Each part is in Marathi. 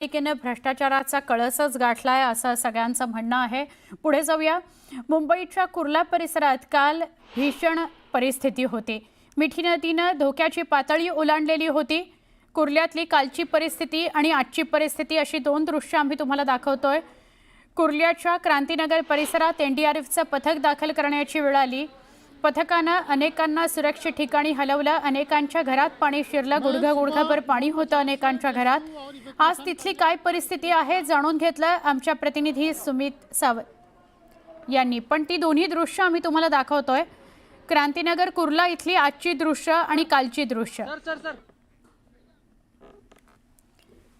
पालिकेने भ्रष्टाचाराचा कळसच गाठलाय असं सगळ्यांचं म्हणणं आहे। पुढे जाऊया। मुंबईच्या कुर्ला परिसरात काल भीषण परिस्थिती होती। मिठी नदीने धोक्याची पातळी ओलांडलेली होती। कुर्ल्यातली कालची परिस्थिती आणि आजची परिस्थिती अशी दोन दृश्य आम्ही तुम्हाला दाखवतोय। कुर्ल्याच्या क्रांतीनगर परिसरात एनडीआरएफचं पथक दाखल करण्याची वेळ आली। पथकानं अनेकांना सुरक्षित ठिकाणी हलवलं। अनेकांच्या घरात पाणी शिरलं। गुडघाभर पाणी होतं अनेकांच्या घरात। आज तिथली काय परिस्थिती आहे जाणून घेतलं आमच्या प्रतिनिधी सुमित सावंत यांनी। पण ती दोन्ही दृश्य आम्ही तुम्हाला दाखवतोय। क्रांतीनगर कुर्ला इथली आजची दृश्य आणि कालची दृश्य।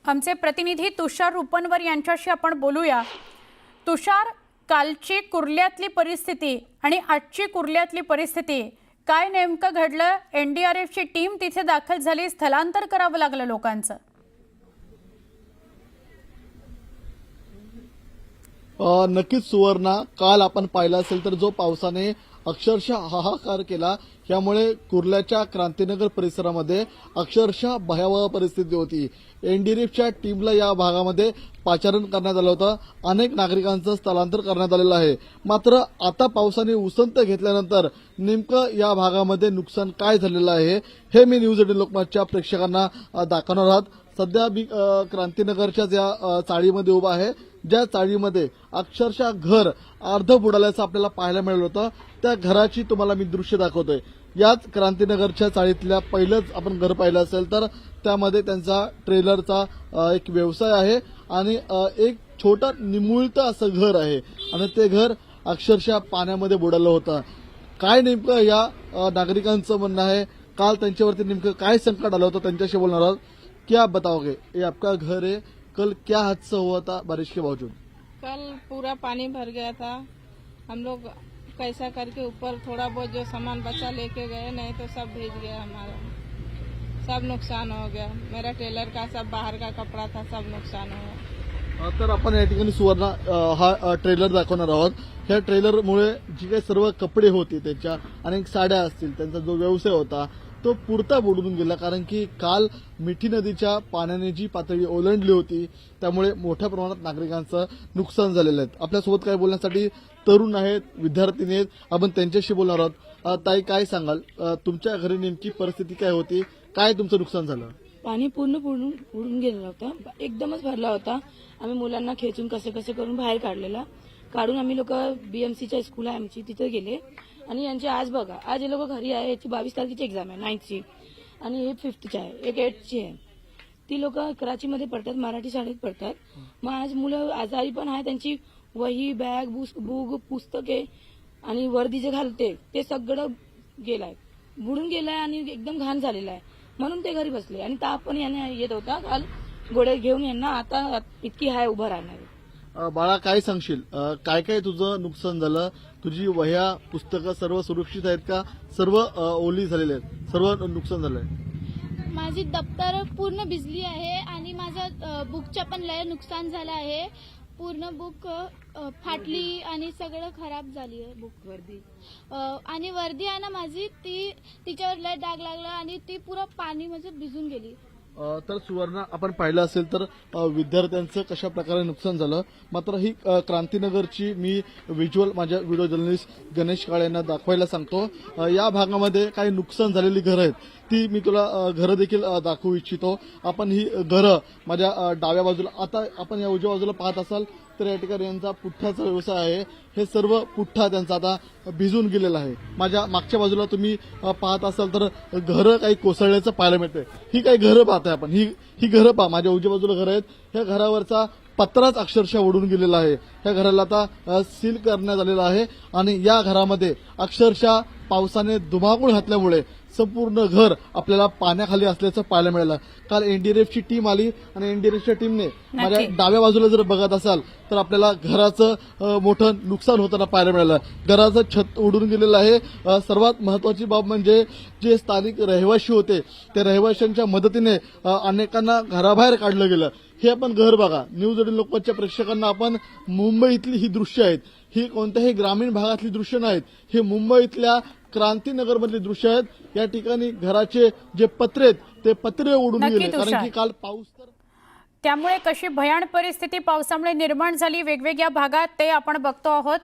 आमचे प्रतिनिधी तुषार रुपनवर यांच्याशी आपण बोलूया। तुषार, कालची कुर्ल्यातली परिस्थिती आणि आजची कुर्ल्यातली परिस्थिती काय नेमकं घडलं? एनडीआरएफची टीम तिथे दाखल झाली, स्थलांतर करावं लागलं लोकांचं। नक्कीच सुवर्णा, काल आपण पाहिलं असेल तर जो पावसाने अक्षरशः हाहाकार केला, यामुळे कुर्ल्याच्या क्रांतीनगर परिसरामध्ये अक्षरशः भयावह परिस्थिती होती। एनडीआरएफच्या टीमला या भागामध्ये पाचारण करण्यात आलं होतं। अनेक नागरिकांचं स्थलांतर करण्यात आलेलं आहे। मात्र आता पावसाने उसंत घेतल्यानंतर नेमकं या भागामध्ये नुकसान काय झालेलं आहे हे मी न्यूज 18 लोकमतच्या प्रेक्षकांना दाखवणार आहोत। सध्या मी क्रांतीनगरच्या ज्या चाळीमध्ये उभा आहे, ज्या चाळीमध्ये अक्षरशः घर अर्ध बुडाल्याचं आपल्याला पाहायला मिळालं होतं, त्या घराची तुम्हाला मी दृश्य दाखवतोय। याच क्रांतीनगरच्या चाळीतल्या पहिलंच आपण घर पाहिलं असेल तर त्यामध्ये त्यांचा ट्रेलरचा एक व्यवसाय आहे आणि एक छोटा निमुळतं असं घर आहे आणि ते घर अक्षरशः पाण्यामध्ये बुडालं होतं। काय नेमकं या नागरिकांचं म्हणणं आहे, काल त्यांच्यावरती नेमकं काय संकट आलं होतं त्यांच्याशी बोलणार आहोत। क्या बताओगे, ये आपका घर है, कल क्या हादसा हुआ था बारिश के बावजूद? कल पूरा पानी भर गया था। हम लोग कैसा करके ऊपर थोड़ा बहुत जो सामान बचा लेके गए, नहीं तो सब भीग गया हमारा, सब नुकसान हो गया। मेरा टेलर का सब बाहर का कपड़ा था, सब नुकसान हो गया। तर आपण या ठिकाणी सुवर्णा हा ट्रेलर दाखवणार आहोत। ह्या ट्रेलरमुळे जी काही सर्व कपडे होते, त्याच्या अनेक साड्या असतील, त्यांचा जो व्यवसाय होता तो पुरता बुडून गेला। कारण की काल मिठी नदीच्या पाण्याने जी पातळी ओलांडली होती, त्यामुळे मोठ्या प्रमाणात नागरिकांचं नुकसान झालेलं आहे। आपल्यासोबत काय बोलण्यासाठी तरुण आहेत, विद्यार्थी आहेत, आपण त्यांच्याशी बोलणार आहोत। ताई, काय सांगाल, तुमच्या घरी नेमकी परिस्थिती काय होती, काय तुमचं नुकसान झालं? पाणी पूर्ण उडून गेलेलं होतं, एकदमच भरला होता। आम्ही मुलांना खेचून कसे करून बाहेर काढून आम्ही लोक बीएमसीच्या स्कूल आहे आमची, तिथे गेले। आणि यांची आज बघा, आज हे लोक घरी आहे। याची 22 तारखेची एक्झाम आहे 9th आणि हे 5th आहे, एक 8th आहे। ती लोक कराचीमध्ये पडतात, मराठी शाळेत पडतात। मग आज मुलं आजारी पण आहे, त्यांची वही, बॅग, बुक, पुस्तके आणि वर्दी जे घालते ते सगळं गेलाय, बुडून गेलाय आणि एकदम घाण झालेला आहे। म्हणून ते घरी बसले आणि ताप पण यांना येत होता। काल गोळे घेऊन यांना आता इतकी हाय उभं राहणार। बाळा, काय सांगशील, काय काय तुझं नुकसान झालं? तुझी वह्या, पुस्तकं सर्व सुरक्षित आहेत का? सर्व ओली झालेले आहेत, सर्व नुकसान झालंय? माझी दप्तर पूर्ण भिजली आहे आणि माझा बुकचं पण लय नुकसान झालं आहे। पूर्ण बुक फाटली आणि सगळं खराब झाली आहे बुक। वर्दी आणि वर्दी आहे ना माझी, ती तिच्यावर लय डाग लागला आणि ती पुरं पाणी म्हणजे भिजून गेली। तर सुवर्णा, आपण पाहिलं असेल तर विद्यार्थ्यांचं कशा प्रकारे नुकसान झालं। मात्र ही क्रांतीनगरची मी व्हिज्युअल माझ्या व्हिडिओ जर्नलिस्ट गणेश काळे यांना दाखवायला सांगतो। या भागामध्ये काही नुकसान झालेली घरं आहेत, ती मी तुला घरं देखील दाखवू इच्छितो। आपण ही घरं माझ्या डाव्या बाजूला, आता आपण या उजव्या बाजूला पाहत असाल तर या ठिकाणी यांचा पुठ्ठाचा व्यवसाय आहे। हे सर्व पुठ्ठा त्यांचा आता भिजून गेलेला आहे। माझ्या मागच्या बाजूला तुम्ही पाहत असाल तर घरं काही कोसळल्याचं पाहायला मिळतंय। ही काही घरं पाहताय आपण, ही घरं पहा, माझ्या उजव्या बाजूला घरं आहेत। ह्या घरावरचा पत्राच अक्षरशः उडून गेलेला आहे। ह्या घराला आता सील करण्यात आलेलं आहे आणि या घरामध्ये अक्षरशः पावसाने धुमाकूळ घातल्यामुळे संपूर्ण घर आपल्याला पाण्याखाली असल्याचं पाहायला मिळालं। काल एनडीआरएफची टीम आली आणि एनडीआरएफच्या टीमने माझ्या डाव्या बाजूला जर बघत असाल तर आपल्याला घराचं मोठं नुकसान होताना पाहायला मिळालं। घराचं छत उडून गेलेलं आहे। सर्वात महत्वाची बाब म्हणजे जे स्थानिक रहिवासी होते, त्या रहिवाशांच्या मदतीने अनेकांना घराबाहेर काढलं गेलं। हे आपण घर बघा, न्यूज 18 लोकमतच्या प्रेक्षकांना आपण मुंबईतली ही दृश्य आहेत, ही कोणत्याही ग्रामीण भागातली दृश्य नाहीत, हे मुंबईतल्या क्रांतीनगर मधली दृश्य आहेत। या ठिकाणी घराचे जे पत्रे आहेत ते पत्रे उडून गेले, कारण की काल पाऊस तर त्यामुळे कशी भयान परिस्थिती पावसामुळे निर्माण झाली वेगवेगळ्या भागात ते आपण बघतो आहोत।